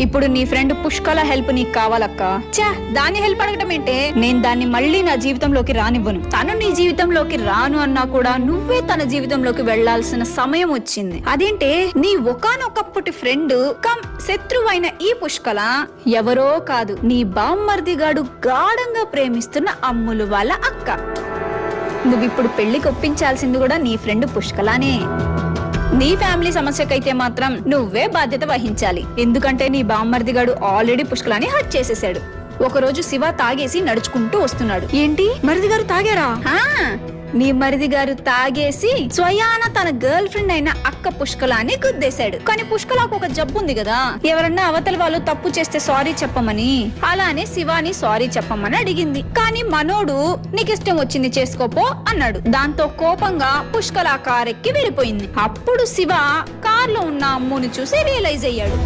ఇప్పుడు నీ friend పుష్కల help నీకు కావాలక్క. చా, దాని హెల్ప్ అడగటం ఏంటే? నేను దాన్ని మళ్ళీ నా జీవితంలోకి రానివ్వను. తను నీ జీవితంలోకి రాను అన్నా కూడా నువ్వే తన జీవితంలోకి వెళ్లాల్సిన సమయం వచ్చింది. అదేంటే, నీ ఒకానొకప్పటి ఫ్రెండ్ కమ్ శత్రువైన ఈ పుష్కల ఎవరో కాదు, నీ బామ్మర్దిగాడు గాఢంగా ప్రేమిస్తున్న అమ్ములు వాళ్ళ అక్క. నువ్విప్పుడు పెళ్లికి ఒప్పించాల్సింది కూడా నీ ఫ్రెండ్ పుష్కలానే. నీ ఫ్యామిలీ సమస్యకైతే మాత్రం నువ్వే బాధ్యత వహించాలి. ఎందుకంటే నీ బామ్మర్దిగాడు ఆల్రెడీ పుష్కలాని హర్ట్ చేసేసాడు. ఒకరోజు శివ తాగేసి నడుచుకుంటూ వస్తున్నాడు. ఏంటి, మరిది గారు తాగారా? నీ మరిది గారు తాగేసి స్వయాన తన గర్ల్ ఫ్రెండ్ అయిన అక్క పుష్కలాని గుద్దేశాడు. కానీ పుష్కలకు ఒక జబ్బు ఉంది కదా, ఎవరన్నా అవతల వాళ్ళు తప్పు చేస్తే సారీ చెప్పమని. అలానే శివాని సారీ చెప్పమని అడిగింది. కానీ మనోడు నీకిష్టం వచ్చింది చేసుకోపో అన్నాడు. దాంతో కోపంగా పుష్కల కారెక్కి వెళ్ళిపోయింది. అప్పుడు శివ కార్లో ఉన్న అమ్ముని చూసి రియలైజ్ అయ్యాడు.